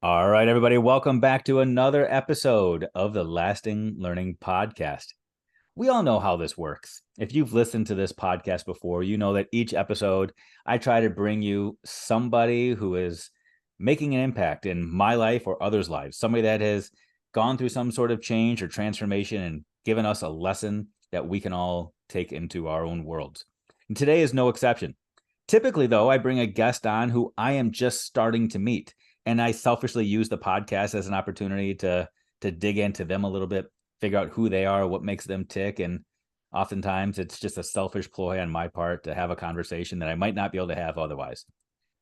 All right, everybody, welcome back to another episode of the Lasting Learning Podcast. We all know how this works. If you've listened to this podcast before, you know that each episode I try to bring you somebody who is making an impact in my life or others' lives, somebody that has gone through some sort of change or transformation and given us a lesson that we can all take into our own worlds. And today is no exception. Typically, though, I bring a guest on who I am just starting to meet, and I selfishly use the podcast as an opportunity to dig into them a little bit, figure out who they are, what makes them tick, and oftentimes it's just a selfish ploy on my part to have a conversation that I might not be able to have otherwise.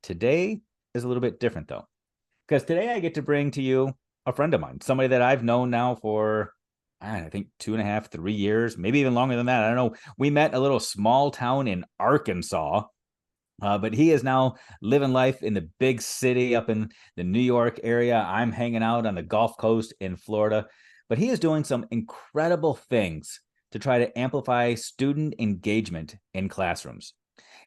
Today is a little bit different, though, because today I get to bring to you a friend of mine, somebody that I've known now for I think 2.5, 3 years, maybe even longer than that. I don't know. We met in a little small town in Arkansas, but he is now living life in the big city up in the New York area. I'm hanging out on the Gulf Coast in Florida, but he is doing some incredible things to try to amplify student engagement in classrooms.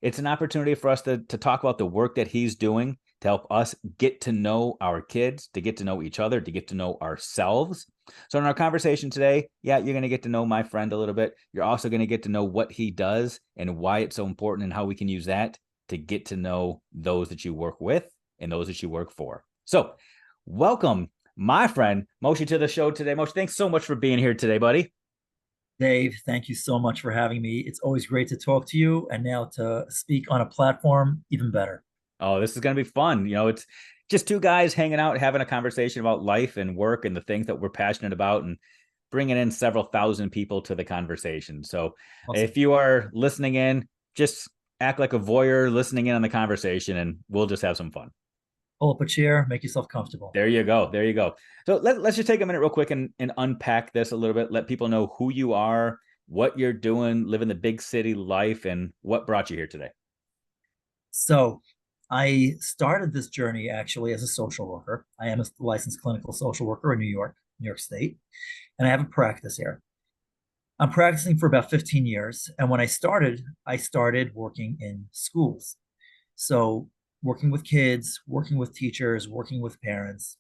It's an opportunity for us to talk about the work that he's doing to help us get to know our kids, to get to know each other, to get to know ourselves. So, in our conversation today, yeah, you're going to get to know my friend a little bit. You're also going to get to know what he does and why it's so important and how we can use that to get to know those that you work with and those that you work for. So, welcome, my friend Moshe, to the show today. Moshe, thanks so much for being here today, buddy. Dave, thank you so much for having me. It's always great to talk to you, and now to speak on a platform, even better. Oh, this is going to be fun. It's just two guys hanging out, having a conversation about life and work and the things that we're passionate about, and bringing in several thousand people to the conversation. So, Awesome. if you are listening in, just act like a voyeur listening in on the conversation, and we'll just have some fun. Pull up a chair, make yourself comfortable. There you go. There you go. So let's just take a minute real quick and unpack this a little bit. Let people know who you are, what you're doing, living the big city life, and what brought you here today. So, I started this journey actually as a social worker. I am a licensed clinical social worker in New York State, and I have a practice here. I'm practicing for about 15 years, and when I started working in schools. So, working with kids, working with teachers, working with parents.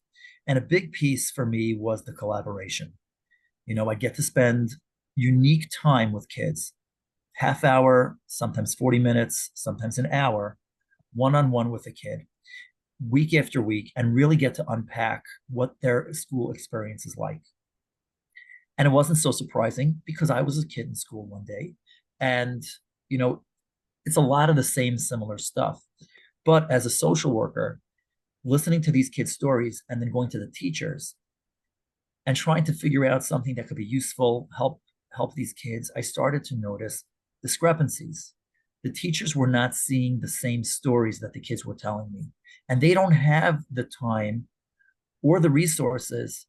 And a big piece for me was the collaboration. I get to spend unique time with kids, half hour, sometimes 40 minutes, sometimes an hour, one on one with a kid, week after week, and really get to unpack what their school experience is like. And it wasn't so surprising because I was a kid in school one day. And, you know, it's a lot of the same similar stuff. But as a social worker, listening to these kids' stories and then going to the teachers and trying to figure out something that could be useful, help these kids, I started to notice discrepancies. The teachers were not seeing the same stories that the kids were telling me, and they don't have the time or the resources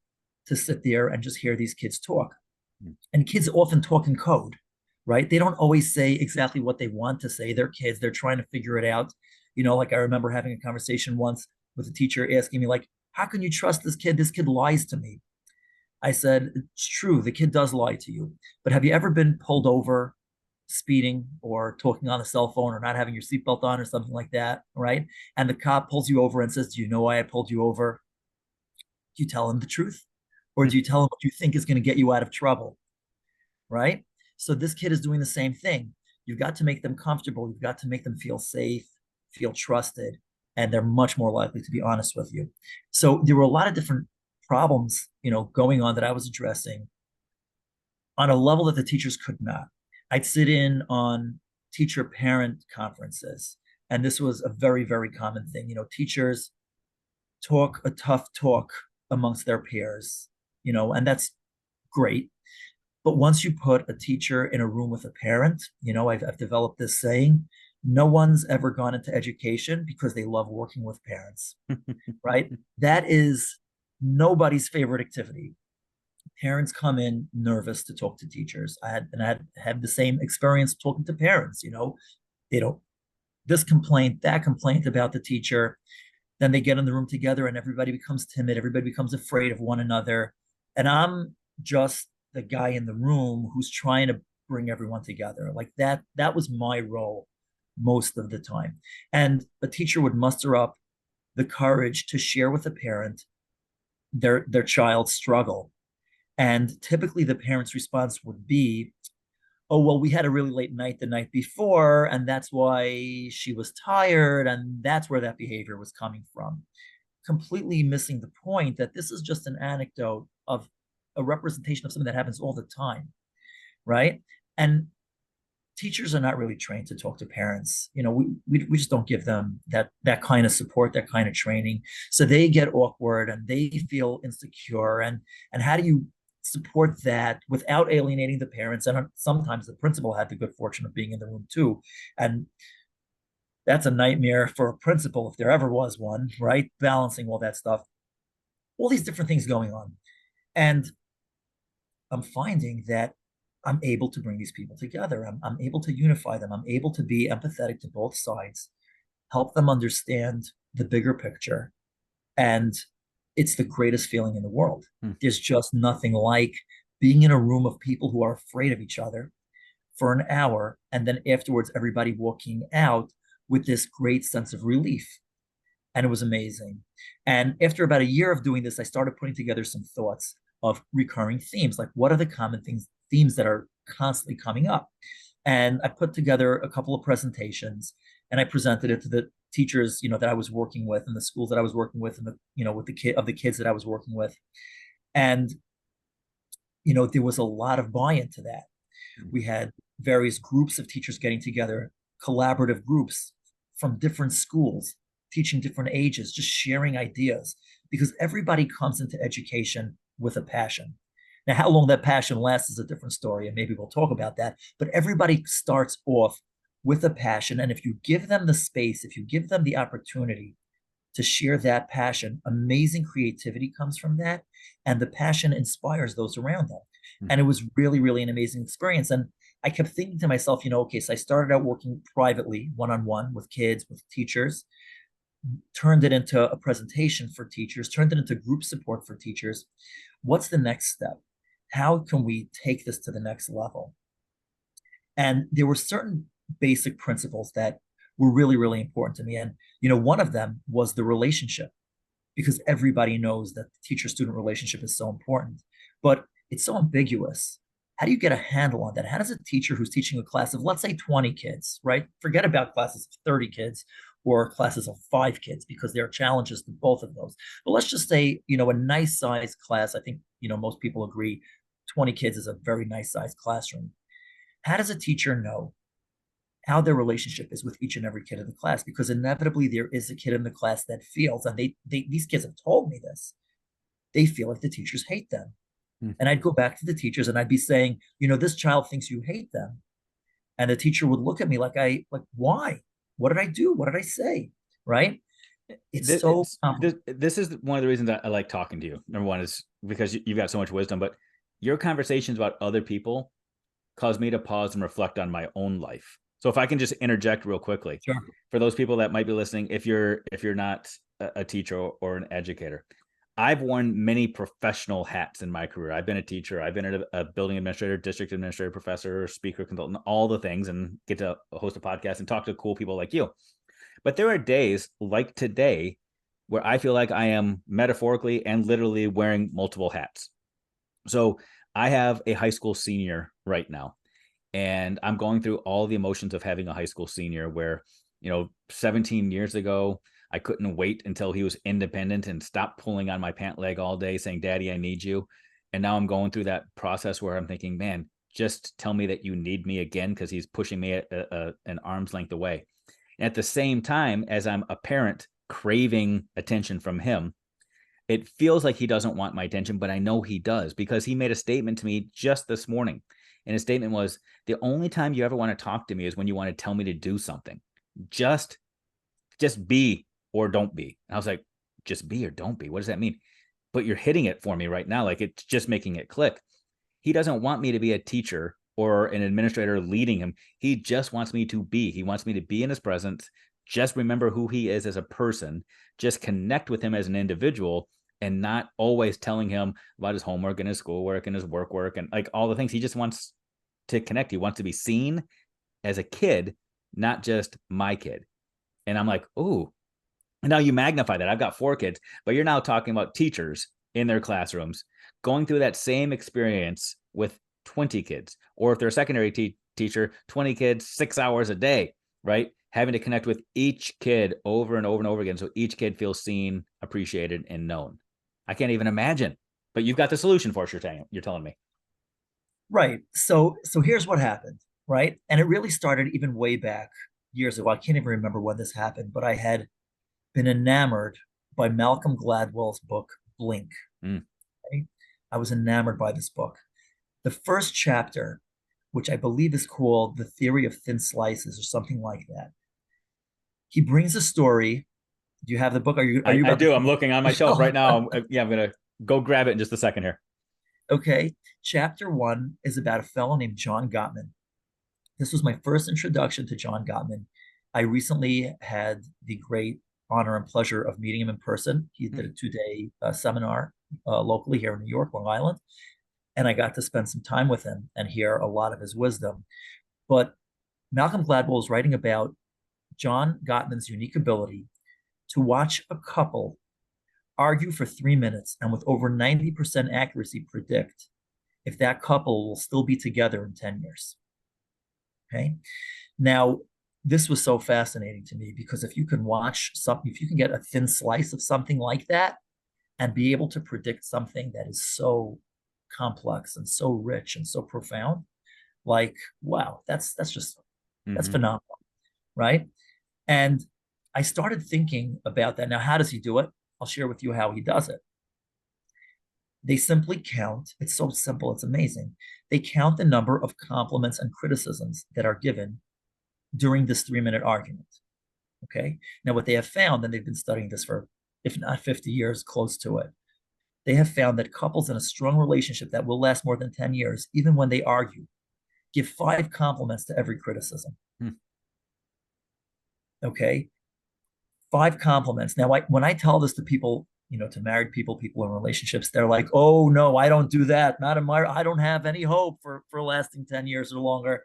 to sit there and just hear these kids talk. And kids often talk in code, right? They don't always say exactly what they want to say. They're kids, they're trying to figure it out. Like I remember having a conversation once with a teacher asking me, like, how can you trust this kid? This kid lies to me. I said, it's true, the kid does lie to you. But have you ever been pulled over speeding or talking on a cell phone or not having your seatbelt on or something like that, right? And the cop pulls you over and says, do you know why I pulled you over? Do you tell him the truth? Or do you tell him what you think is going to get you out of trouble, right? So this kid is doing the same thing. You've got to make them comfortable. You've got to make them feel safe, feel trusted, and they're much more likely to be honest with you. So there were a lot of different problems, going on that I was addressing on a level that the teachers could not. I'd sit in on teacher parent conferences, and this was a very, very common thing. Teachers talk a tough talk amongst their peers, and that's great. But once you put a teacher in a room with a parent, I've developed this saying, no one's ever gone into education because they love working with parents, right? That is nobody's favorite activity. Parents come in nervous to talk to teachers. I had the same experience talking to parents, they don't this complaint, that complaint about the teacher. Then they get in the room together and everybody becomes timid, everybody becomes afraid of one another. And I'm just the guy in the room who's trying to bring everyone together. Like that was my role most of the time. And a teacher would muster up the courage to share with a parent their child's struggle. And typically the parent's response would be, oh, well, we had a really late night the night before, and that's why she was tired, and that's where that behavior was coming from. Completely missing the point that this is just an anecdote of a representation of something that happens all the time, right? And teachers are not really trained to talk to parents. We just don't give them that kind of support, that kind of training. So they get awkward and they feel insecure. And how do you support that without alienating the parents? And sometimes the principal had the good fortune of being in the room too. And that's a nightmare for a principal if there ever was one, right? Balancing all that stuff, all these different things going on. And I'm finding that I'm able to bring these people together. I'm able to unify them. I'm able to be empathetic to both sides, help them understand the bigger picture. And it's the greatest feeling in the world. Hmm. There's just nothing like being in a room of people who are afraid of each other for an hour, and then afterwards, everybody walking out with this great sense of relief. And it was amazing. And after about a year of doing this, I started putting together some thoughts of recurring themes, like what are the common themes that are constantly coming up. And I put together a couple of presentations, and I presented it to the teachers, that I was working with, and the schools that I was working with, and with the kids that I was working with. And there was a lot of buy-in to that. We had various groups of teachers getting together, collaborative groups from different schools, teaching different ages, just sharing ideas, because everybody comes into education with a passion. Now, how long that passion lasts is a different story, and maybe we'll talk about that. But everybody starts off with a passion. And if you give them the space, if you give them the opportunity to share that passion, amazing creativity comes from that. And the passion inspires those around them. Hmm. And it was really, really an amazing experience. And I kept thinking to myself, okay, so I started out working privately, one-on-one with kids, with teachers, turned it into a presentation for teachers, turned it into group support for teachers. What's the next step? How can we take this to the next level? And there were certain basic principles that were really, really important to me. And, one of them was the relationship, because everybody knows that the teacher-student relationship is so important, but it's so ambiguous. How do you get a handle on that? How does a teacher who's teaching a class of, let's say, 20 kids, right? Forget about classes of 30 kids or classes of 5 kids, because there are challenges to both of those. But let's just say, a nice sized class. I think, most people agree 20 kids is a very nice sized classroom. How does a teacher know how their relationship is with each and every kid in the class? Because inevitably there is a kid in the class that feels, and these kids have told me this, they feel like the teachers hate them. Hmm. And I'd go back to the teachers and I'd be saying, this child thinks you hate them. And the teacher would look at me like, why? What did I do? What did I say? Right? It's so This is one of the reasons I like talking to you. Number one is because you've got so much wisdom, but your conversations about other people cause me to pause and reflect on my own life. So if I can just interject real quickly, sure. For those people that might be listening, if you're not a teacher or an educator, I've worn many professional hats in my career. I've been a teacher, I've been a building administrator, district administrator, professor, speaker, consultant, all the things, and get to host a podcast and talk to cool people like you. But there are days like today where I feel like I am metaphorically and literally wearing multiple hats. So I have a high school senior right now, and I'm going through all the emotions of having a high school senior where, 17 years ago, I couldn't wait until he was independent and stopped pulling on my pant leg all day saying, Daddy, I need you. And now I'm going through that process where I'm thinking, man, just tell me that you need me again, because he's pushing me an arm's length away. And at the same time, as I'm a parent craving attention from him, it feels like he doesn't want my attention, but I know he does, because he made a statement to me just this morning. And his statement was, the only time you ever want to talk to me is when you want to tell me to do something. Just be or don't be. And I was like, just be or don't be. What does that mean? But you're hitting it for me right now. Like, it's just making it click. He doesn't want me to be a teacher or an administrator leading him. He just wants me to be. He wants me to be in his presence. Just remember who he is as a person. Just connect with him as an individual, and not always telling him about his homework and his schoolwork and his work and like all the things. He just wants to connect. He wants to be seen as a kid, not just my kid. And I'm like, oh, and now you magnify that. I've got 4 kids, but you're now talking about teachers in their classrooms, going through that same experience with 20 kids, or if they're a secondary teacher, 20 kids, 6 hours a day, right? Having to connect with each kid over and over and over again. So each kid feels seen, appreciated, and known. I can't even imagine, but you've got the solution for us. You're telling me. Right. So here's what happened, right? And it really started even way back years ago. I can't even remember when this happened, but I had been enamored by Malcolm Gladwell's book Blink. Mm. Right? I was enamored by this book. The first chapter, which I believe is called The Theory of Thin Slices or something like that. He brings a story. Do you have the book? Are you I about do. I'm to looking on my shelf right now. Yeah, I'm going to go grab it in just a second here. Okay. Chapter one is about a fellow named John Gottman. This was my first introduction to John Gottman. I recently had the great honor and pleasure of meeting him in person. He did a 2-day seminar locally here in New York, Long Island, and I got to spend some time with him and hear a lot of his wisdom. But Malcolm Gladwell is writing about John Gottman's unique ability to watch a couple argue for 3 minutes and with over 90% accuracy predict if that couple will still be together in 10 years. Okay. Now, this was so fascinating to me because if you can watch something, if you can get a thin slice of something like that and be able to predict something that is so complex and so rich and so profound, like, wow, that's phenomenal, right? And I started thinking about that. Now, how does he do it? I'll share with you how he does it. They simply count. It's so simple. It's amazing. They count the number of compliments and criticisms that are given during this 3-minute argument. Okay. Now, what they have found, and they've been studying this for, if not 50 years, close to it, they have found that couples in a strong relationship that will last more than 10 years, even when they argue, give 5 compliments to every criticism. Okay. 5 compliments. Now, when I tell this to people, to married people, people in relationships, they're like, "Oh no, I don't do that. Not in my. I don't have any hope for lasting 10 years or longer."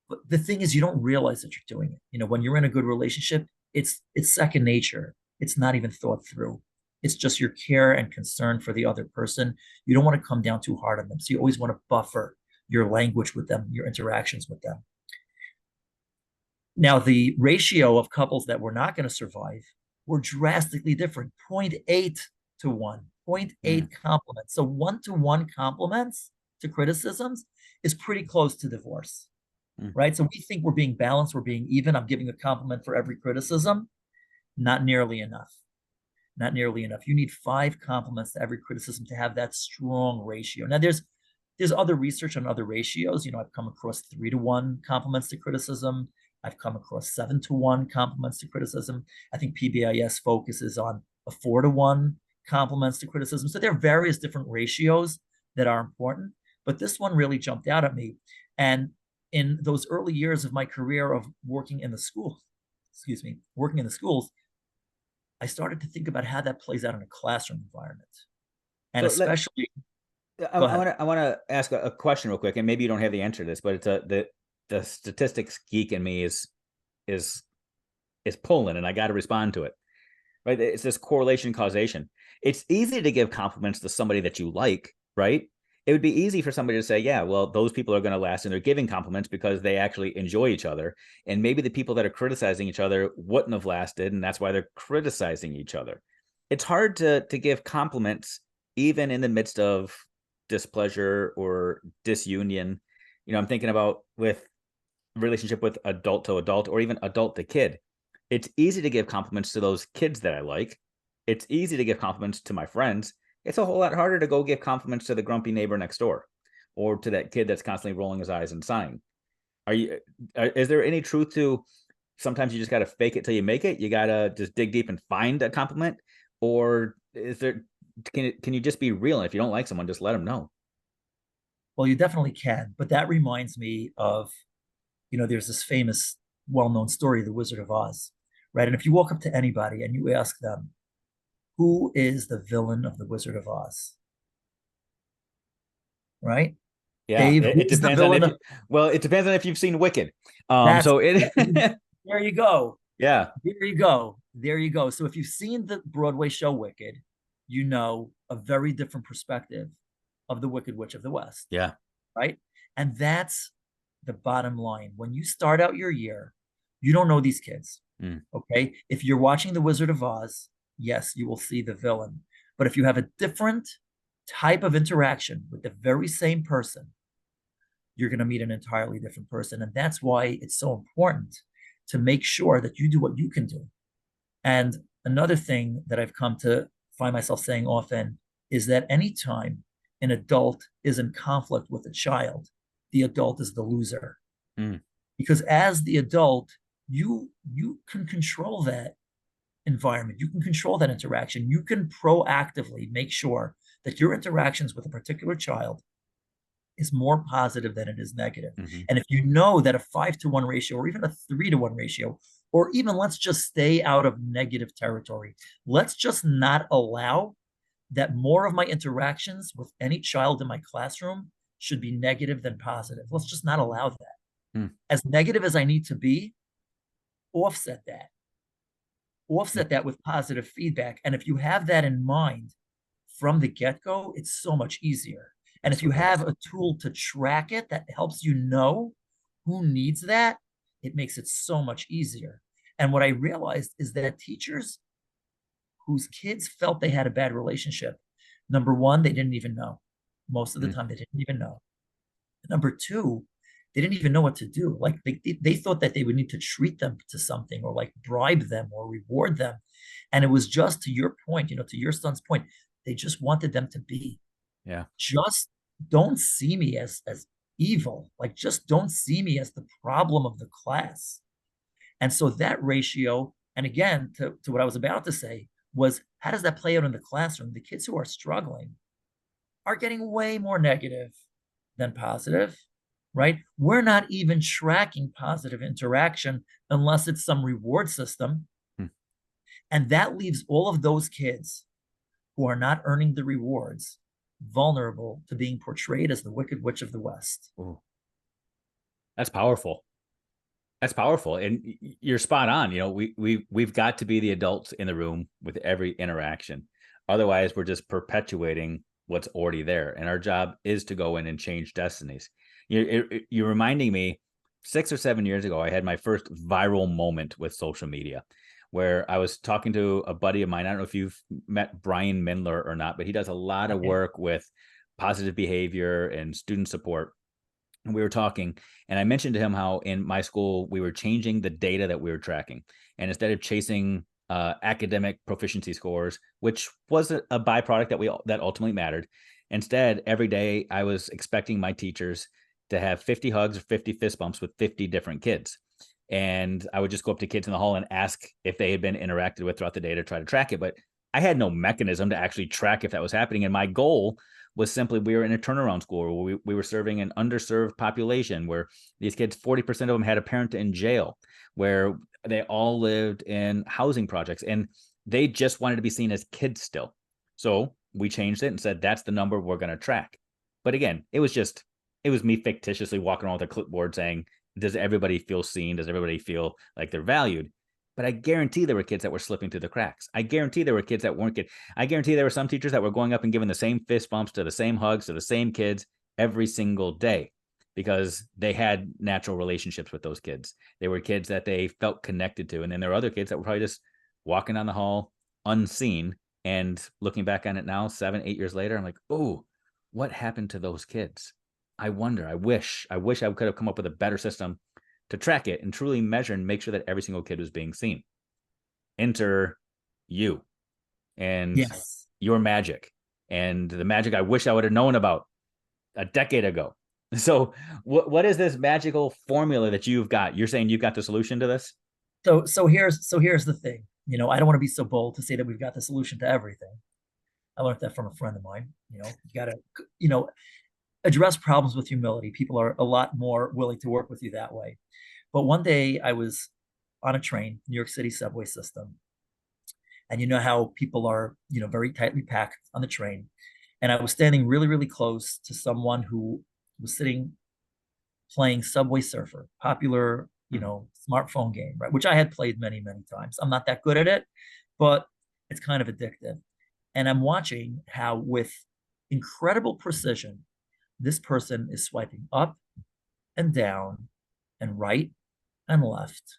But the thing is, you don't realize that you're doing it. When you're in a good relationship, it's second nature. It's not even thought through. It's just your care and concern for the other person. You don't want to come down too hard on them, so you always want to buffer your language with them, your interactions with them. Now, the ratio of couples that were not going to survive were drastically different, 0.8 to 1, 0.8 compliments. So 1-to-1 compliments to criticisms is pretty close to divorce, right? So we think we're being balanced, we're being even. I'm giving a compliment for every criticism. Not nearly enough. Not nearly enough. You need 5 compliments to every criticism to have that strong ratio. Now, there's other research on other ratios. I've come across 3-to-1 compliments to criticism. I've come across 7-to-1 compliments to criticism. I think PBIS focuses on a 4-to-1 compliments to criticism. So there are various different ratios that are important, but this one really jumped out at me. And in those early years of my career of working in the schools, I started to think about how that plays out in a classroom environment. And So especially, I go ahead. want to ask a question real quick, and maybe you don't have the answer to this, but it's the statistics geek in me is pulling, and I got to respond to it. Right? It's this correlation causation. It's easy to give compliments to somebody that you like, right? It would be easy for somebody to say, yeah, well, those people are going to last, and they're giving compliments because they actually enjoy each other. And maybe the people that are criticizing each other wouldn't have lasted, and that's why they're criticizing each other. It's hard to give compliments even in the midst of displeasure or disunion. I'm thinking about with relationship with adult to adult or even adult to kid. It's easy to give compliments to those kids that I like. It's easy to give compliments to my friends. It's a whole lot harder to go give compliments to the grumpy neighbor next door or to that kid that's constantly rolling his eyes and sighing. Is there any truth to sometimes you just got to fake it till you make it? You got to just dig deep and find a compliment? Or can you just be real? And if you don't like someone, just let them know. Well, you definitely can. But that reminds me of, there's this famous, well-known story, The Wizard of Oz, right? And if you walk up to anybody and you ask them, who is the villain of The Wizard of Oz? Right? Yeah, Dave, it who's the depends on villain if of it depends on if you've seen Wicked. that's So it there you go. yeah. There you go. There you go. So if you've seen the Broadway show Wicked, you know a very different perspective of the Wicked Witch of the West, Yeah. right? And that's the bottom line. When you start out your year, you don't know these kids. Mm. Okay. If you're watching The Wizard of Oz, yes, you will see the villain. But if you have a different type of interaction with the very same person, you're going to meet an entirely different person. And that's why it's so important to make sure that you do what you can do. And another thing that I've come to find myself saying often is that anytime an adult is in conflict with a child, the adult is the loser. Mm. Because as the adult, you can control that environment. You can control that interaction. You can proactively make sure that your interactions with a particular child is more positive than it is negative. Mm-hmm. And if you know that a 5-to-1 ratio or even a 3-to-1 ratio, or even let's just stay out of negative territory, let's just not allow that more of my interactions with any child in my classroom should be negative than positive. Let's just not allow that. Mm. As negative as I need to be, offset that. Mm. Offset that with positive feedback. And if you have that in mind from the get-go, it's so much easier. And if you Absolutely. have a tool to track it that helps you know who needs that, it makes it so much easier. And what I realized is that teachers whose kids felt they had a bad relationship, number one, they didn't even know. Most of the Mm. time, they didn't even know. Number two, they didn't even know what to do. Like they thought that they would need to treat them to something or like bribe them or reward them. And it was just to your point, to your son's point, they just wanted them to be. Yeah. Just don't see me as evil. Like just don't see me as the problem of the class. And so that ratio, and again, to what I was about to say, was how does that play out in the classroom? The kids who are struggling are getting way more negative than positive, right? We're not even tracking positive interaction unless it's some reward system. Mm. And that leaves all of those kids who are not earning the rewards vulnerable to being portrayed as the Wicked Witch of the West. Ooh, that's powerful. That's powerful, and you're spot on. We've got to be the adults in the room with every interaction. Otherwise, we're just perpetuating what's already there, and our job is to go in and change destinies. You're reminding me, 6 or 7 years ago, I had my first viral moment with social media, where I was talking to a buddy of mine. I don't know if you've met Brian Mindler or not, but he does a lot of Okay. work with positive behavior and student support. And we were talking, and I mentioned to him how in my school we were changing the data that we were tracking, and instead of chasing academic proficiency scores, which was a byproduct that ultimately mattered, instead every day I was expecting my teachers to have 50 hugs or 50 fist bumps with 50 different kids. And I would just go up to kids in the hall and ask if they had been interacted with throughout the day to try to track it. But I had no mechanism to actually track if that was happening. And my goal was simply, we were in a turnaround school where we were serving an underserved population where these kids, 40% of them had a parent in jail, where they all lived in housing projects, and they just wanted to be seen as kids still. So we changed it and said, that's the number we're going to track. But again, it was me fictitiously walking around with a clipboard saying, does everybody feel seen? Does everybody feel like they're valued? But I guarantee there were kids that were slipping through the cracks. I guarantee there were kids that weren't getting. I guarantee there were some teachers that were going up and giving the same fist bumps to the same hugs to the same kids every single day because they had natural relationships with those kids. They were kids that they felt connected to. And then there were other kids that were probably just walking down the hall unseen. And looking back on it now, 7, 8 years later, I'm like, oh, what happened to those kids? I wonder. I wish I could have come up with a better system to track it and truly measure and make sure that every single kid was being seen. Enter you and Yes. your magic, and the magic I wish I would have known about a decade ago. So what is this magical formula that you've got? You're saying you've got the solution to this? So here's the thing. I don't want to be so bold to say that we've got the solution to everything. I learned that from a friend of mine. You got to, address problems with humility. People are a lot more willing to work with you that way. But one day I was on a train, New York City subway system, and you know how people are, very tightly packed on the train. And I was standing really, really close to someone who was sitting playing Subway Surfer, popular, smartphone game, right? Which I had played many, many times. I'm not that good at it, but it's kind of addictive. And I'm watching how, with incredible precision, this person is swiping up and down and right and left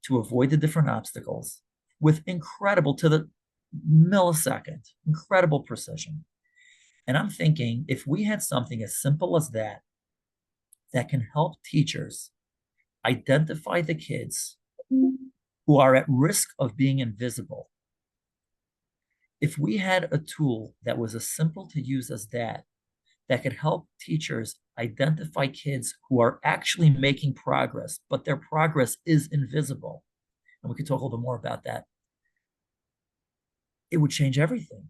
to avoid the different obstacles with incredible, to the millisecond, incredible precision. And I'm thinking, if we had something as simple as that, that can help teachers identify the kids who are at risk of being invisible, if we had a tool that was as simple to use as that, that could help teachers identify kids who are actually making progress, but their progress is invisible, and we could talk a little bit more about that, it would change everything.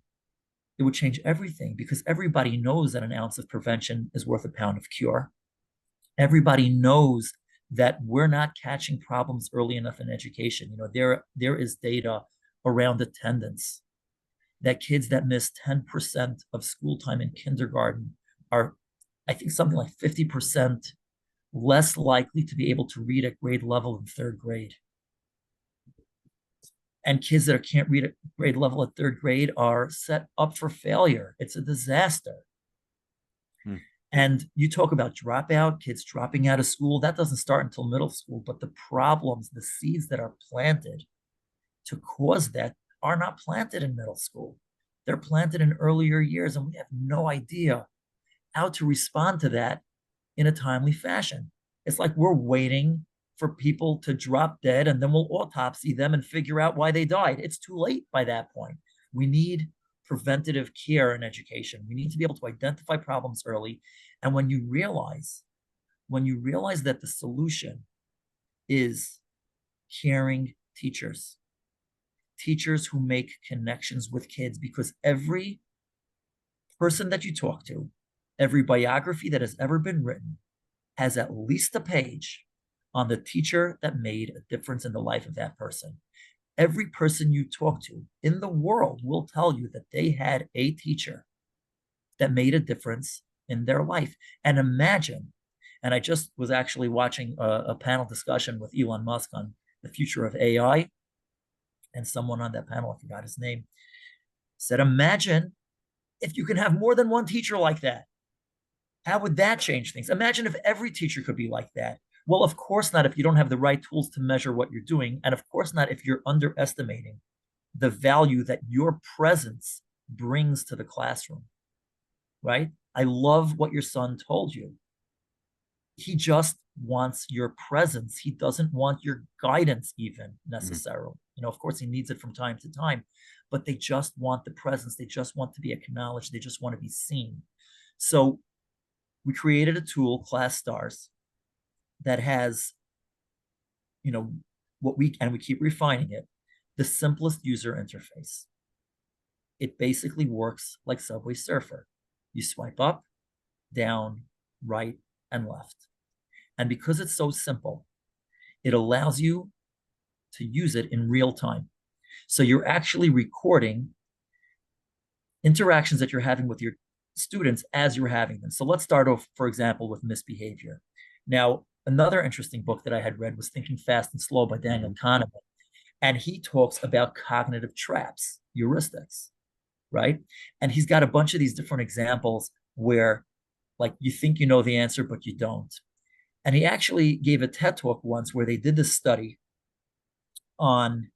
It would change everything because everybody knows that an ounce of prevention is worth a pound of cure. Everybody knows that we're not catching problems early enough in education. There is data around attendance that kids that miss 10% of school time in kindergarten are, I think, something like 50% less likely to be able to read at grade level in third grade. And kids that can't read at grade level at third grade are set up for failure. It's a disaster. Hmm. And you talk about dropout, kids dropping out of school. That doesn't start until middle school, but the problems, the seeds that are planted to cause that are not planted in middle school. They're planted in earlier years, and we have no idea how to respond to that in a timely fashion. It's like we're waiting for people to drop dead, and then we'll autopsy them and figure out why they died. It's too late by that point. We need preventative care in education. We need to be able to identify problems early. And when you realize that the solution is caring teachers, teachers who make connections with kids, because every person that you talk to, every biography that has ever been written has at least a page on the teacher that made a difference in the life of that person. Every person you talk to in the world will tell you that they had a teacher that made a difference in their life. And imagine, and I just was actually watching a panel discussion with Elon Musk on the future of AI, and someone on that panel, I forgot his name, said, imagine if you can have more than one teacher like that. How would that change things? Imagine if every teacher could be like that. Well, of course not if you don't have the right tools to measure what you're doing. And of course not if you're underestimating the value that your presence brings to the classroom, right? I love what your son told you. He just wants your presence. He doesn't want your guidance even necessarily. Of course, he needs it from time to time, but they just want the presence. They just want to be acknowledged. They just want to be seen. So we created a tool, Classtars, that has, we keep refining it, the simplest user interface. It basically works like Subway Surfer. You swipe up, down, right, and left. And because it's so simple, it allows you to use it in real time. So you're actually recording interactions that you're having with your students as you're having them. So let's start off, for example, with misbehavior. Now, another interesting book that I had read was Thinking Fast and Slow by Daniel Kahneman. And he talks about cognitive traps, heuristics, right? And he's got a bunch of these different examples where, like, you think you know the answer, but you don't. And he actually gave a TED talk once where they did this study on,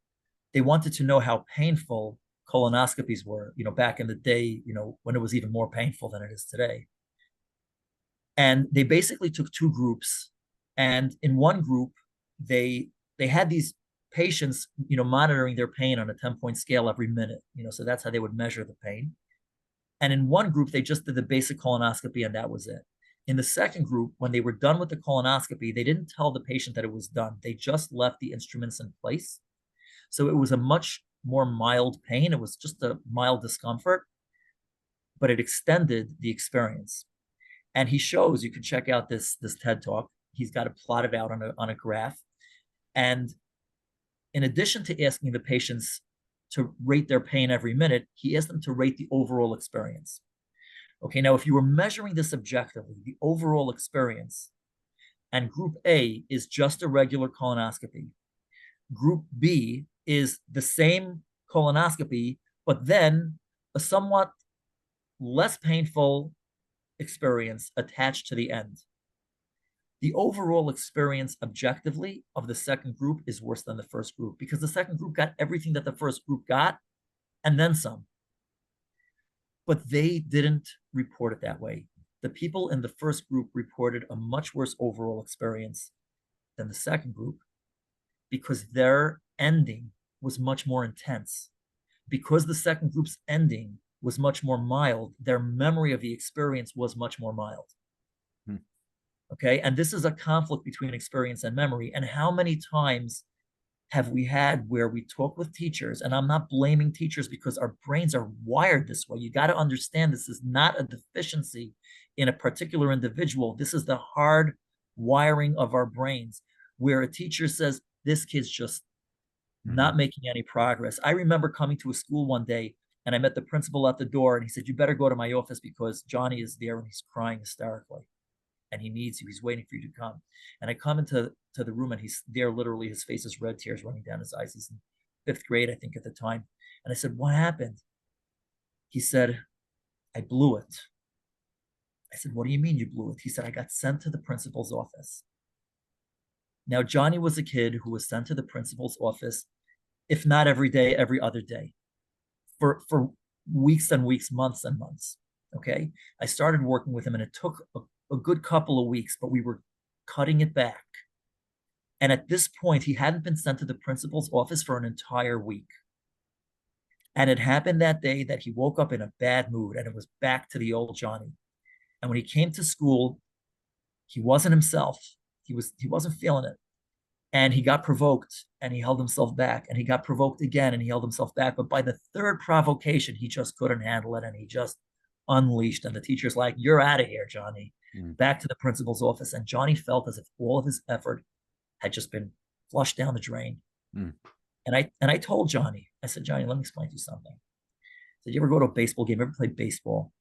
they wanted to know how painful colonoscopies were, back in the day, when it was even more painful than it is today. And they basically took two groups, and in one group, they had these patients, monitoring their pain on a 10-point scale every minute, so that's how they would measure the pain. And in one group, they just did the basic colonoscopy, and that was it. In the second group, when they were done with the colonoscopy, they didn't tell the patient that it was done. They just left the instruments in place. So it was a much more mild pain. It was just a mild discomfort, but it extended the experience. And he shows, you can check out this TED talk. He's got it plotted out on a graph. And in addition to asking the patients to rate their pain every minute, he asked them to rate the overall experience. Okay, now if you were measuring this objectively, the overall experience, and group A is just a regular colonoscopy, group B is the same colonoscopy, but then a somewhat less painful experience attached to the end. The overall experience objectively of the second group is worse than the first group because the second group got everything that the first group got and then some. But they didn't report it that way. The people in the first group reported a much worse overall experience than the second group because their ending was much more intense. Because the second group's ending was much more mild, their memory of the experience was much more mild. Okay. And this is a conflict between experience and memory. And how many times have we had where we talk with teachers, and I'm not blaming teachers because our brains are wired this way. You got to understand this is not a deficiency in a particular individual. This is the hard wiring of our brains where a teacher says, this kid's just not making any progress. I remember coming to a school one day and I met the principal at the door and he said, you better go to my office because Johnny is there and he's crying hysterically and he needs you. He's waiting for you to come. And I come into the room and he's there, literally his face is red, tears running down his eyes. He's in fifth grade, I think, at the time. And I said, what happened? He said, I blew it. I said, what do you mean you blew it? He said, I got sent to the principal's office. Now, Johnny was a kid who was sent to the principal's office, if not every day, every other day, for weeks and weeks, months and months. Okay. I started working with him and it took a good couple of weeks, but we were cutting it back. And at this point, he hadn't been sent to the principal's office for an entire week. And it happened that day that he woke up in a bad mood and it was back to the old Johnny. And when he came to school, he wasn't himself. He wasn't feeling it. And he got provoked and he held himself back and he got provoked again and he held himself back. But by the third provocation, he just couldn't handle it and he just unleashed. And the teacher's like, you're out of here, Johnny. Back to the principal's office. And Johnny felt as if all of his effort had just been flushed down the drain. And I told Johnny, I said, Johnny, let me explain to you something. I said, you ever go to a baseball game? Ever play baseball?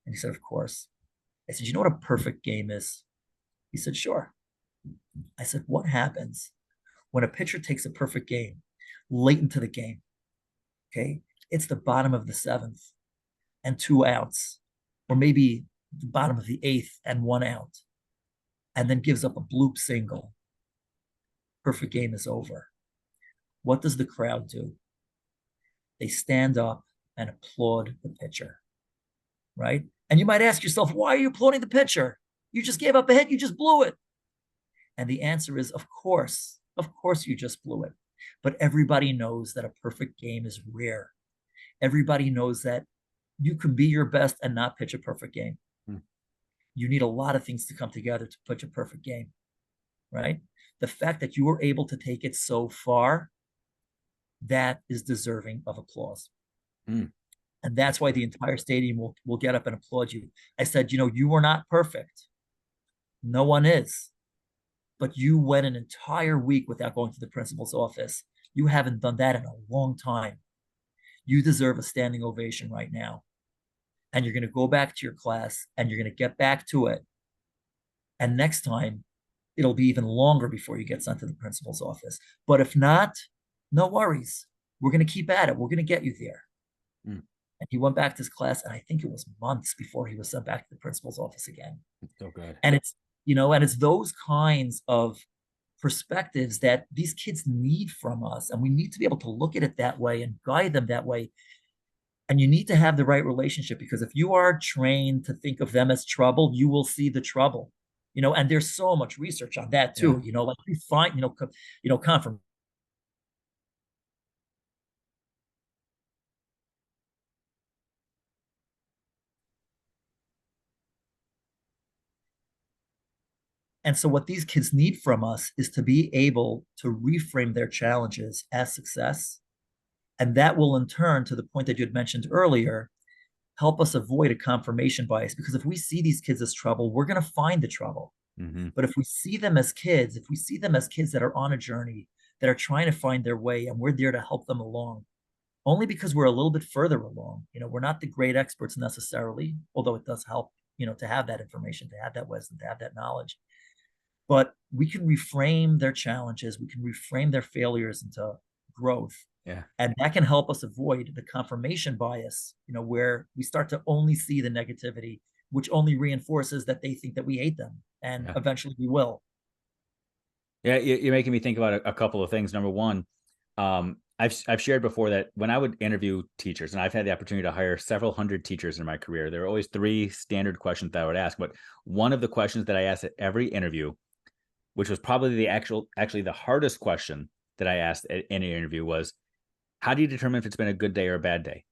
And he said, of course. I said, you know what a perfect game is? He said, sure. I said, what happens when a pitcher takes a perfect game late into the game? Okay. It's the bottom of the seventh and 2 outs, or maybe the bottom of the eighth and 1 out, and then gives up a bloop single. Perfect game is over. What does the crowd do? They stand up and applaud the pitcher, right? And you might ask yourself, why are you applauding the pitcher? You just gave up a hit. You just blew it. And the answer is, of course you just blew it. But everybody knows that a perfect game is rare. Everybody knows that you can be your best and not pitch a perfect game. You need a lot of things to come together to pitch a perfect game, right? The fact that you were able to take it so far, that is deserving of applause. And that's why the entire stadium will get up and applaud you. I said, you were not perfect. No one is. But you went an entire week without going to the principal's office. You haven't done that in a long time. You deserve a standing ovation right now. And you're going to go back to your class and you're going to get back to it. And next time, it'll be even longer before you get sent to the principal's office. But if not, no worries. We're going to keep at it. We're going to get you there. And he went back to his class, and I think it was months before he was sent back to the principal's office again. So good. And it's those kinds of perspectives that these kids need from us. And we need to be able to look at it that way and guide them that way. And you need to have the right relationship, because if you are trained to think of them as trouble, you will see the trouble. And there's so much research on that too. Like we find, confirmation. And so what these kids need from us is to be able to reframe their challenges as success. And that will, in turn, to the point that you had mentioned earlier, help us avoid a confirmation bias. Because if we see these kids as trouble, we're going to find the trouble. But if we see them as kids, that are on a journey, that are trying to find their way, and we're there to help them along, only because we're a little bit further along. We're not the great experts necessarily, although it does help, to have that information, to have that wisdom, to have that knowledge. But we can reframe their challenges. We can reframe their failures into growth. Yeah. And that can help us avoid the confirmation bias, where we start to only see the negativity, which only reinforces that they think that we hate them. And Yeah. eventually we will. Yeah, you're making me think about a couple of things. Number one, I've shared before that when I would interview teachers, and I've had the opportunity to hire several hundred teachers in my career, there are always three standard questions that I would ask. But one of the questions that I asked at every interview, which was probably actually the hardest question that I asked at any interview, was, how do you determine if it's been a good day or a bad day?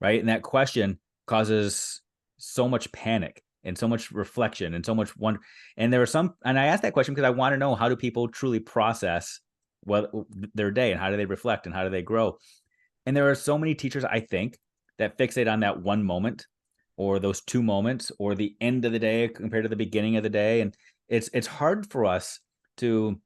Right. And that question causes so much panic and so much reflection and so much wonder. And and I asked that question because I want to know, how do people truly process what their day, and how do they reflect, and how do they grow? And there are so many teachers, I think, that fixate on that one moment or those two moments or the end of the day compared to the beginning of the day. And it's hard for us to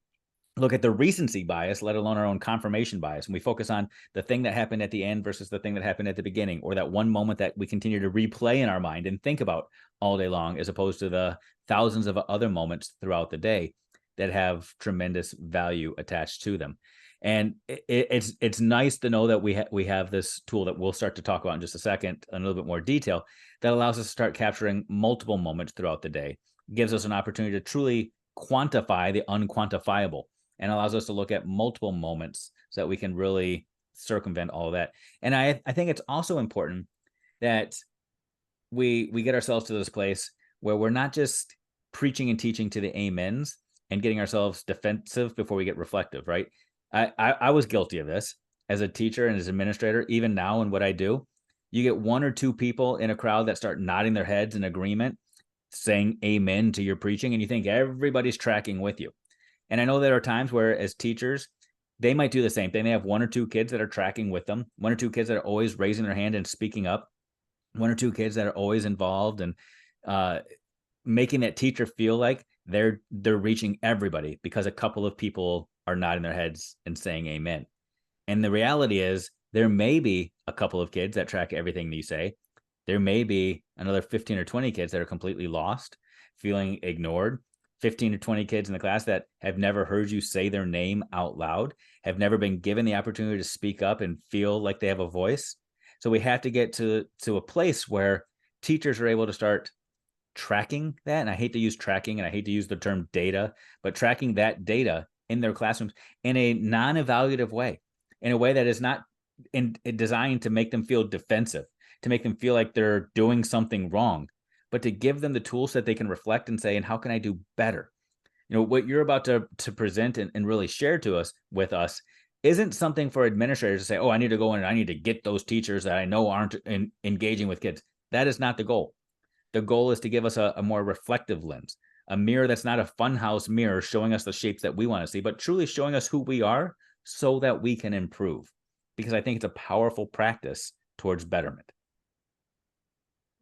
look at the recency bias, let alone our own confirmation bias. And we focus on the thing that happened at the end versus the thing that happened at the beginning, or that one moment that we continue to replay in our mind and think about all day long, as opposed to the thousands of other moments throughout the day that have tremendous value attached to them. And it's nice to know that we have this tool that we'll start to talk about in just a second in a little bit more detail, that allows us to start capturing multiple moments throughout the day. It gives us an opportunity to truly quantify the unquantifiable, and allows us to look at multiple moments so that we can really circumvent all of that. And I think it's also important that we get ourselves to this place where we're not just preaching and teaching to the amens and getting ourselves defensive before we get reflective, right? I was guilty of this as a teacher and as an administrator. Even now in what I do, you get one or two people in a crowd that start nodding their heads in agreement, saying amen to your preaching, and you think everybody's tracking with you. And I know there are times where, as teachers, they might do the same thing. They have one or two kids that are tracking with them, one or two kids that are always raising their hand and speaking up, one or two kids that are always involved, and uh, making that teacher feel like they're reaching everybody because a couple of people are nodding their heads and saying amen. And the reality is, there may be a couple of kids that track everything you say. There may be another 15 or 20 kids that are completely lost, feeling ignored. 15 to 20 kids in the class that have never heard you say their name out loud, have never been given the opportunity to speak up and feel like they have a voice. So we have to get to a place where teachers are able to start tracking that. And I hate to use tracking, and I hate to use the term data, but tracking that data in their classrooms in a non-evaluative way, in a way that is not designed to make them feel defensive, to make them feel like they're doing something wrong, but to give them the tools so that they can reflect and say, and how can I do better? What you're about to present and really share to us with us isn't something for administrators to say, oh, I need to go in and I need to get those teachers that I know aren't engaging with kids. That is not the goal. The goal is to give us a more reflective lens, a mirror that's not a funhouse mirror showing us the shapes that we want to see, but truly showing us who we are so that we can improve. Because I think it's a powerful practice towards betterment.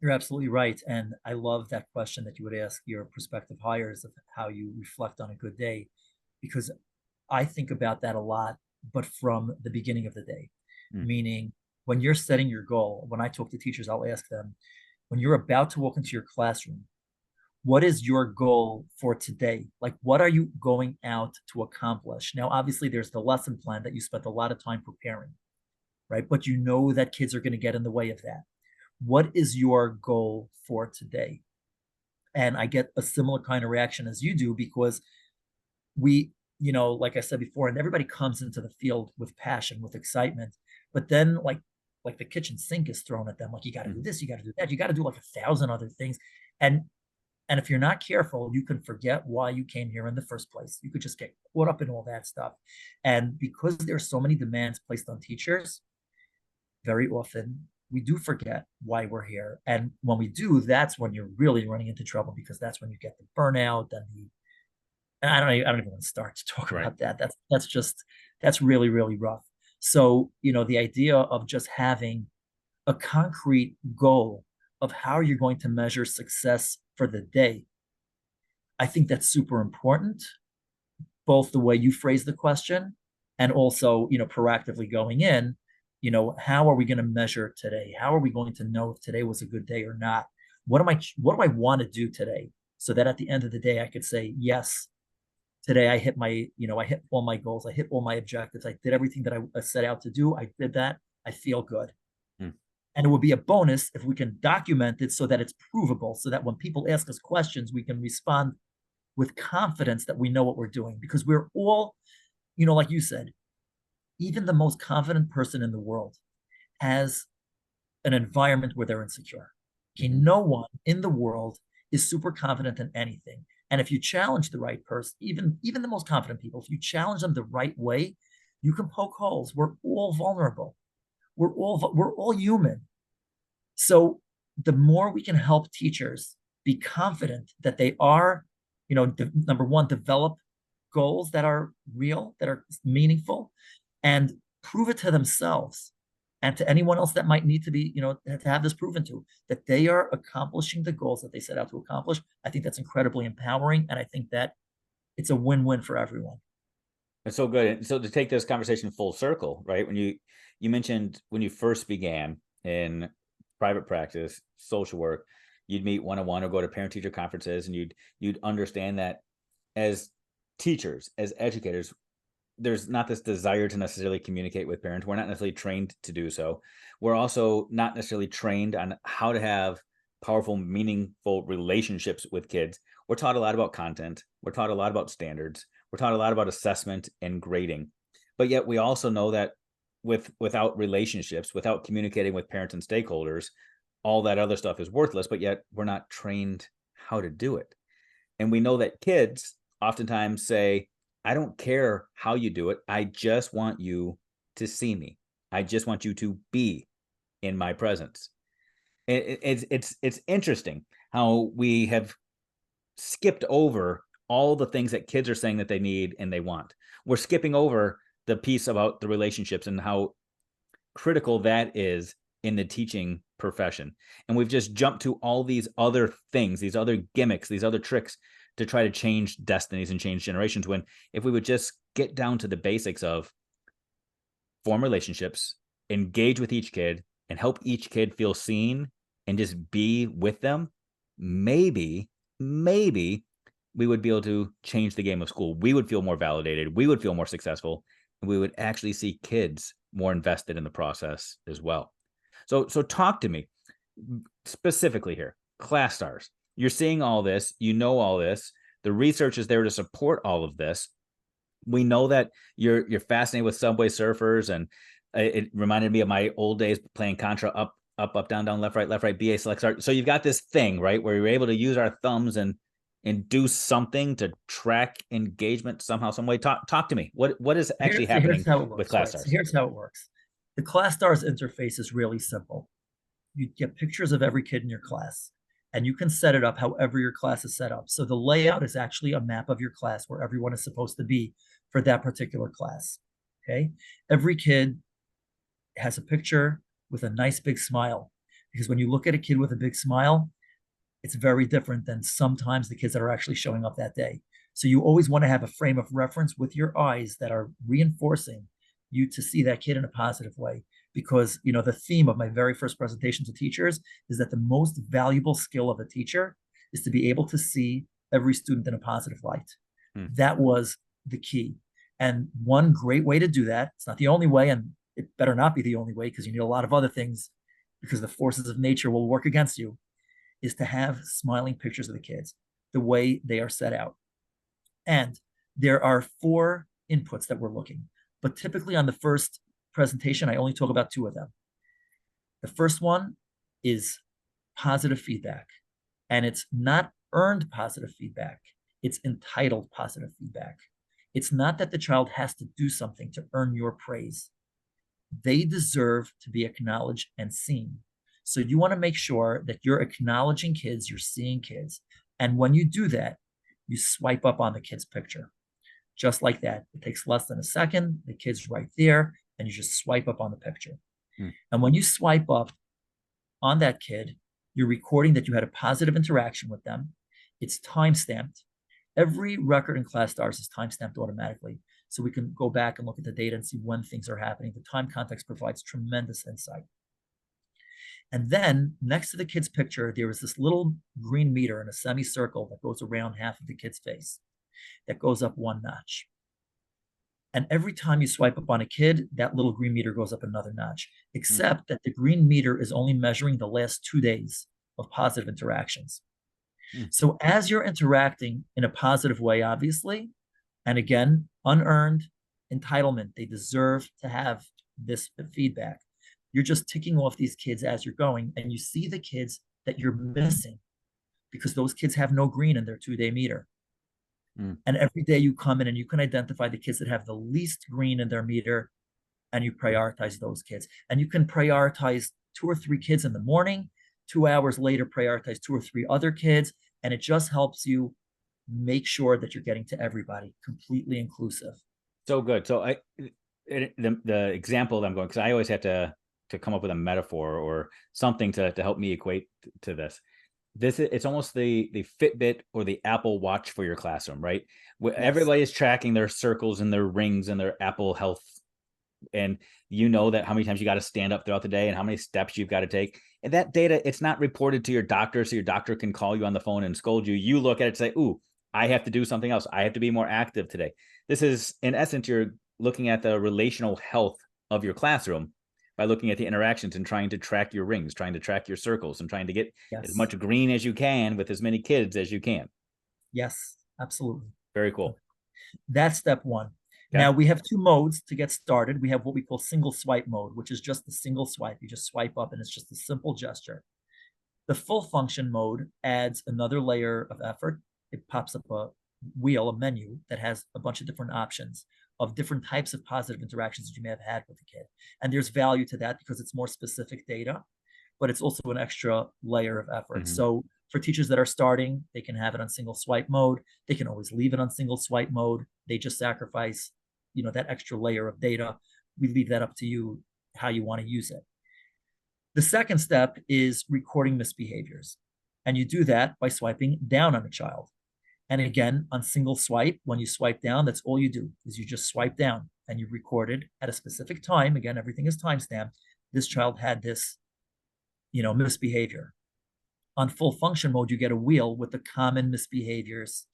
You're absolutely right. And I love that question that you would ask your prospective hires of how you reflect on a good day, because I think about that a lot, but from the beginning of the day, Mm. meaning when you're setting your goal. When I talk to teachers, I'll ask them, when you're about to walk into your classroom, what is your goal for today? Like, what are you going out to accomplish? Now, obviously, there's the lesson plan that you spent a lot of time preparing, right? But you know that kids are going to get in the way of that. What is your goal for today? And I get a similar kind of reaction as you do, because we, like I said before, and everybody comes into the field with passion, with excitement, but then like the kitchen sink is thrown at them, like, you got to do Mm. this, you got to do that, you got to do like 1,000 other things. And if you're not careful, you can forget why you came here in the first place. You could just get caught up in all that stuff. And because there's so many demands placed on teachers, very often we do forget why we're here. And when we do, that's when you're really running into trouble, because that's when you get the burnout and the, and I don't even want to start to talk Right. about that. That's really, really rough. So, the idea of just having a concrete goal of how you're going to measure success for the day, I think that's super important, both the way you phrase the question and also, proactively going in, how are we going to measure today? How are we going to know if today was a good day or not? What do I want to do today? So that at the end of the day, I could say, yes, Today I hit I hit all my goals. I hit all my objectives. I did everything that I set out to do. I did that. I feel good. Hmm. And it would be a bonus if we can document it so that it's provable, so that when people ask us questions, we can respond with confidence that we know what we're doing. Because we're all, like you said, even the most confident person in the world has an environment where they're insecure. Okay, Mm-hmm. no one in the world is super confident in anything. And if you challenge the right person, even the most confident people, if you challenge them the right way, you can poke holes. We're all vulnerable. We're all human. So the more we can help teachers be confident that they are, number one, develop goals that are real, that are meaningful, and prove it to themselves and to anyone else that might need to be, to have this proven to, that they are accomplishing the goals that they set out to accomplish. I think that's incredibly empowering. And I think that it's a win-win for everyone. It's so good. And so to take this conversation full circle, right? When you mentioned when you first began in private practice, social work, you'd meet one-on-one or go to parent-teacher conferences, and you'd understand that as teachers, as educators, there's not this desire to necessarily communicate with parents. We're not necessarily trained to do so. We're also not necessarily trained on how to have powerful, meaningful relationships with kids. We're taught a lot about content. We're taught a lot about standards. We're taught a lot about assessment and grading. But yet we also know that without relationships, without communicating with parents and stakeholders, all that other stuff is worthless, but yet we're not trained how to do it. And we know that kids oftentimes say, I don't care how you do it. I just want you to see me. I just want you to be in my presence. It's interesting how we have skipped over all the things that kids are saying that they need and they want. We're skipping over the piece about the relationships and how critical that is in the teaching profession. And we've just jumped to all these other things, these other gimmicks, these other tricks to try to change destinies and change generations, when if we would just get down to the basics of form relationships, engage with each kid, and help each kid feel seen and just be with them, maybe we would be able to change the game of school. We would feel more validated. We would feel more successful. And we would actually see kids more invested in the process as well. So talk to me specifically here. Classtars. You're seeing all this, you know all this. The research is there to support all of this. We know that you're fascinated with Subway Surfers, and it reminded me of my old days playing Contra, up, down, left, right, BA select start. So you've got this thing, right, where you're able to use our thumbs and do something to track engagement somehow, some way. Talk to me. What is actually Here's happening how it with works, right? So Classtars? here's how it works. The Classtars interface is really simple. You get pictures of every kid in your class, and you can set it up however your class is set up. So the layout is actually a map of your class where everyone is supposed to be for that particular class. Okay. Every kid has a picture with a nice big smile, because when you look at a kid with a big smile, it's very different than sometimes the kids that are actually showing up that day. So you always want to have a frame of reference with your eyes that are reinforcing you to see that kid in a positive way. Because the theme of my very first presentation to teachers is that the most valuable skill of a teacher is to be able to see every student in a positive light. Hmm. That was the key. And one great way to do that, it's not the only way, and it better not be the only way, because you need a lot of other things, because the forces of nature will work against you, is to have smiling pictures of the kids the way they are set out. And there are 4 inputs that we're looking, but typically on the first presentation, I only talk about 2 of them. The first one is positive feedback, and it's not earned positive feedback, it's entitled positive feedback. It's not that the child has to do something to earn your praise. They deserve to be acknowledged and seen. So you want to make sure that you're acknowledging kids, you're seeing kids. And when you do that, you swipe up on the kid's picture. Just like that. It takes less than a second. The kid's right there, and you just swipe up on the picture. Hmm. And when you swipe up on that kid, you're recording that you had a positive interaction with them. It's time stamped. Every record in Classtars is time stamped automatically. So we can go back and look at the data and see when things are happening. The time context provides tremendous insight. And then next to the kid's picture, there is this little green meter in a semicircle that goes around half of the kid's face. that goes up one notch. And every time you swipe up on a kid, that little green meter goes up another notch, Mm. except that the green meter is only measuring the last 2 days of positive interactions. Mm. So as you're interacting in a positive way, obviously, and again, unearned entitlement, they deserve to have this feedback. You're just ticking off these kids as you're going, and you see the kids that you're missing because those kids have no green in their 2 day meter. Mm. And every day you come in and you can identify the kids that have the least green in their meter and you prioritize those kids. And you can prioritize 2 or 3 kids in the morning, 2 hours later, prioritize 2 or 3 other kids. And it just helps you make sure that you're getting to everybody, completely inclusive. So good. So the example that I'm going, because I always have to come up with a metaphor or something to help me equate to this. It's almost the Fitbit or the Apple Watch for your classroom, right? Where Yes. everybody is tracking their circles and their rings and their Apple Health, and you know that how many times you got to stand up throughout the day and how many steps you've got to take. And that data, it's not reported to your doctor, so your doctor can call you on the phone and scold you. You look at it and say, "Ooh, I have to do something else. I have to be more active today." This is, in essence, you're looking at the relational health of your classroom by looking at the interactions and trying to track your rings, trying to track your circles, and trying to get as Yes. much green as you can with as many kids as you can. Yes. Absolutely. Very cool. That's step one. Okay. Now we have 2 modes to get started. We have what we call single swipe mode, which is just a single swipe. You just swipe up and it's just a simple gesture. The full function mode adds another layer of effort. It pops up a wheel, a menu that has a bunch of different options of different types of positive interactions that you may have had with the kid. And there's value to that because it's more specific data, but it's also an extra layer of effort. Mm-hmm. So for teachers that are starting, they can have it on single swipe mode. They can always leave it on single swipe mode. They just sacrifice, that extra layer of data. We leave that up to you, how you want to use it. The second step is recording misbehaviors. And you do that by swiping down on a child. And again, on single swipe, when you swipe down, that's all you do is you just swipe down and you record it at a specific time. Again, everything is timestamped. This child had this, misbehavior. On full function mode, you get a wheel with the common misbehaviors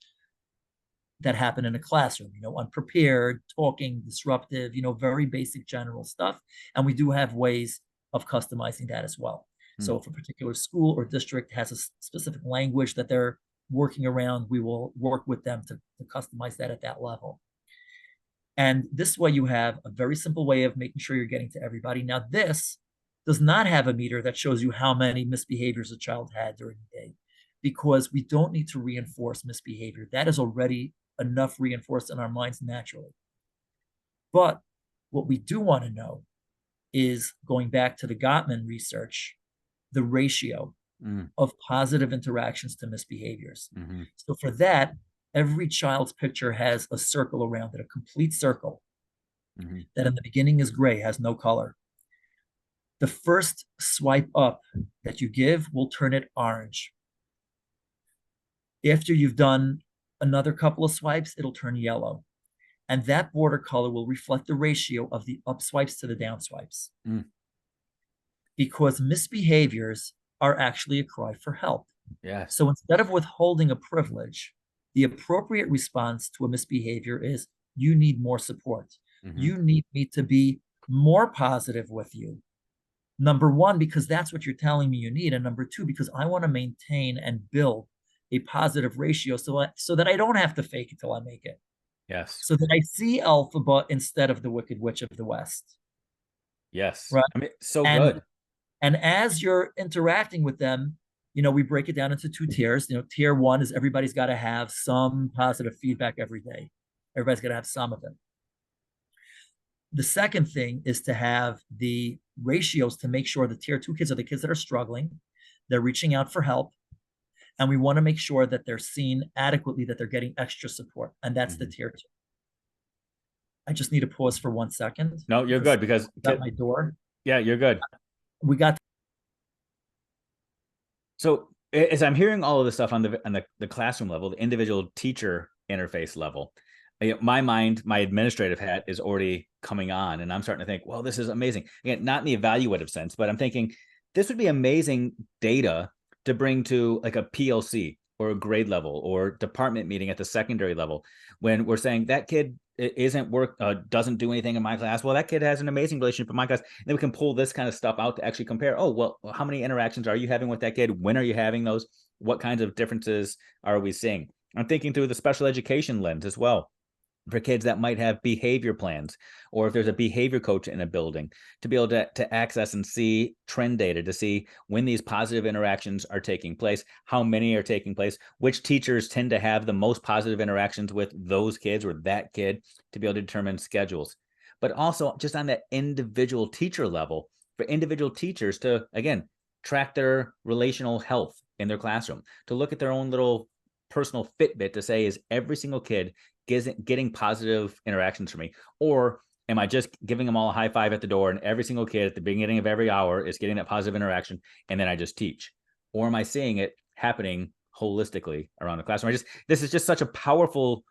that happen in a classroom, unprepared, talking, disruptive, very basic general stuff. And we do have ways of customizing that as well. Mm. So if a particular school or district has a specific language that they're working around, we will work with them to customize that at that level. And this way you have a very simple way of making sure you're getting to everybody. Now, this does not have a meter that shows you how many misbehaviors a child had during the day, because we don't need to reinforce misbehavior. That is already enough reinforced in our minds naturally. But what we do want to know is, going back to the Gottman research, the ratio of positive interactions to misbehaviors. Mm-hmm. So for that, every child's picture has a circle around it, a complete circle Mm-hmm. that in the beginning is gray, has no color. The first swipe up that you give will turn it orange. After you've done another couple of swipes, it'll turn yellow. And that border color will reflect the ratio of the up swipes to the down swipes. Mm. Because misbehaviors are actually a cry for help. Yes. So instead of withholding a privilege, the appropriate response to a misbehavior is, you need more support. Mm-hmm. You need me to be more positive with you. Number one, because that's what you're telling me you need. And number two, because I want to maintain and build a positive ratio so that I don't have to fake it till I make it. Yes. So that I see Elphaba instead of the Wicked Witch of the West. Yes. Right. I mean, so and, good. And as you're interacting with them, we break it down into 2 tiers. Tier 1 is everybody's got to have some positive feedback every day. Everybody's got to have some of it. The second thing is to have the ratios to make sure the tier 2 kids are the kids that are struggling. They're reaching out for help. And we want to make sure that they're seen adequately, that they're getting extra support. And that's the tier 2. I just need to pause for 1 second. No, you're good, because at my door. Yeah, you're good. We got. So as I'm hearing all of this stuff on the classroom level, the individual teacher interface level, my mind, my administrative hat is already coming on, and I'm starting to think, well, this is amazing. Again, not in the evaluative sense, but I'm thinking this would be amazing data to bring to like a PLC or a grade level or department meeting at the secondary level, when we're saying that kid doesn't do anything in my class. Well, that kid has an amazing relationship in my class. And then we can pull this kind of stuff out to actually compare. Oh, well, how many interactions are you having with that kid? When are you having those? What kinds of differences are we seeing? I'm thinking through the special education lens as well, for kids that might have behavior plans, or if there's a behavior coach in a building, to be able to access and see trend data, to see when these positive interactions are taking place, how many are taking place, which teachers tend to have the most positive interactions with those kids or that kid, to be able to determine schedules. But also just on that individual teacher level, for individual teachers to, again, track their relational health in their classroom, to look at their own little personal Fitbit to say, is every single kid getting positive interactions from me? Or am I just giving them all a high five at the door, and every single kid at the beginning of every hour is getting that positive interaction, and then I just teach? Or am I seeing it happening holistically around the classroom? This is just such a powerful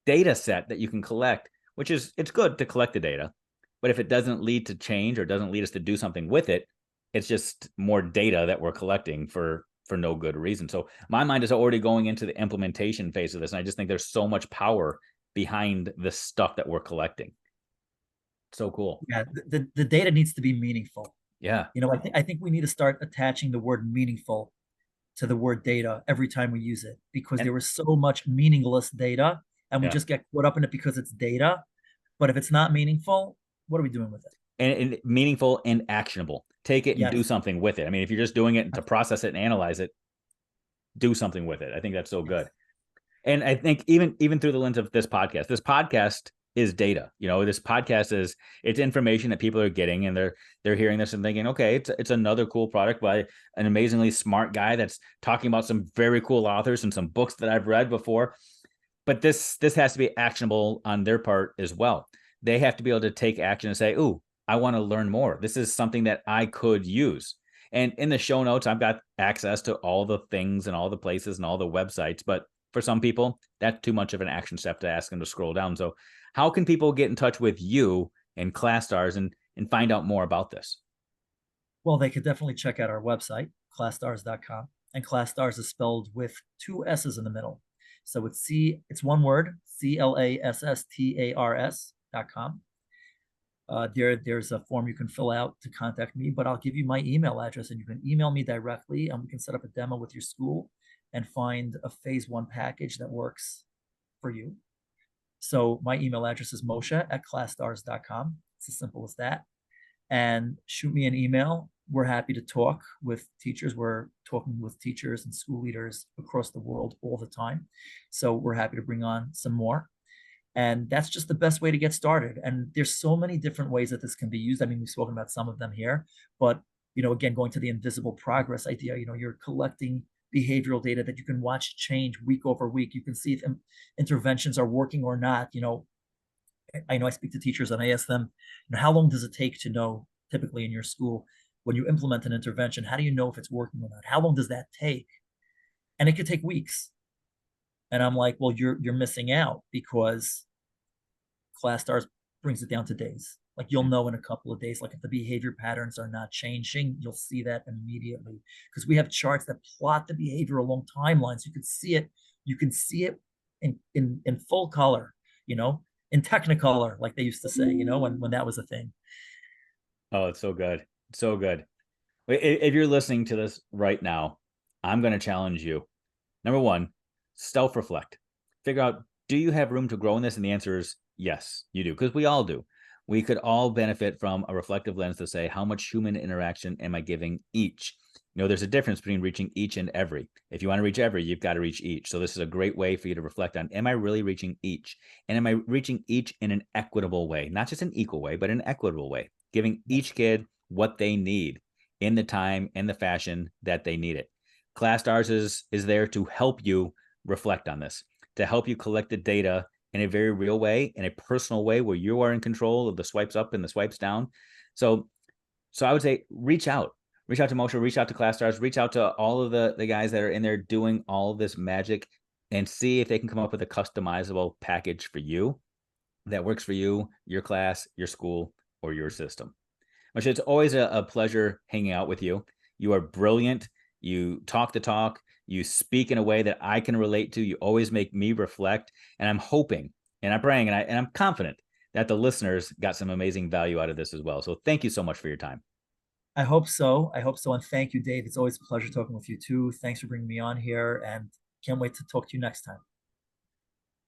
data set that you can collect, which is, it's good to collect the data, but if it doesn't lead to change or doesn't lead us to do something with it, it's just more data that we're collecting for no good reason. So my mind is already going into the implementation phase of this, and I just think there's so much power behind the stuff that we're collecting. So cool. Yeah, the data needs to be meaningful. Yeah. I think we need to start attaching the word meaningful to the word data every time we use it, because And there is so much meaningless data and we yeah. just get caught up in it because it's data. But if it's not meaningful, what are we doing with it? And meaningful and actionable. Take it and do Yes. something with it. I mean, if you're just doing it to process it and analyze it, do something with it. I think that's so Yes. good. And I think even through the lens of this podcast is data. This podcast is, it's information that people are getting, and they're hearing this and thinking, okay, it's another cool product by an amazingly smart guy that's talking about some very cool authors and some books that I've read before. But this has to be actionable on their part as well. They have to be able to take action and say, ooh, I want to learn more. This is something that I could use. And in the show notes, I've got access to all the things and all the places and all the websites. But for some people, that's too much of an action step to ask them to scroll down. So how can people get in touch with you and Classtars and find out more about this? Well, they could definitely check out our website, classtars.com. And Classtars is spelled with two S's in the middle. So it's one word, CLASSTARS.com. There's a form you can fill out to contact me, but I'll give you my email address and you can email me directly, and we can set up a demo with your school and find a phase one package that works for you. So my email address is moshe@classtars.com. It's as simple as that. And shoot me an email. We're happy to talk with teachers. We're talking with teachers and school leaders across the world all the time. So we're happy to bring on some more. And that's just the best way to get started. And there's so many different ways that this can be used. I mean, we've spoken about some of them here, but again, going to the invisible progress idea, you're collecting behavioral data that you can watch change week over week. You can see if interventions are working or not. I know I speak to teachers and I ask them, how long does it take to know, typically in your school, when you implement an intervention, how do you know if it's working or not? How long does that take? And it could take weeks. And I'm like, well, you're missing out, because Classtars brings it down to days. Like, you'll know in a couple of days, like if the behavior patterns are not changing, you'll see that immediately, because we have charts that plot the behavior along timelines. You can see it. You can see it in full color, in Technicolor, like they used to say, when that was a thing. Oh, it's so good. So good. If you're listening to this right now, I'm going to challenge you. Number one, self-reflect. Figure out, do you have room to grow in this? And the answer is yes, you do, because we all do. We could all benefit from a reflective lens to say, how much human interaction am I giving each? There's a difference between reaching each and every. If you want to reach every, you've got to reach each. So this is a great way for you to reflect on, am I really reaching each? And am I reaching each in an equitable way? Not just an equal way, but an equitable way, giving each kid what they need in the time and the fashion that they need it. Classtars is there to help you reflect on this, to help you collect the data in a very real way, in a personal way, where you are in control of the swipes up and the swipes down. So I would say reach out to Moshe, reach out to Classtars, reach out to all of the guys that are in there doing all of this magic, and see if they can come up with a customizable package for you that works for you, your class, your school, or your system. Moshe, it's always a pleasure hanging out with you. You are brilliant. You talk the talk. You speak in a way that I can relate to. You always make me reflect. And I'm hoping and I'm praying and I'm confident that the listeners got some amazing value out of this as well. So thank you so much for your time. I hope so. I hope so. And thank you, Dave. It's always a pleasure talking with you too. Thanks for bringing me on here and can't wait to talk to you next time.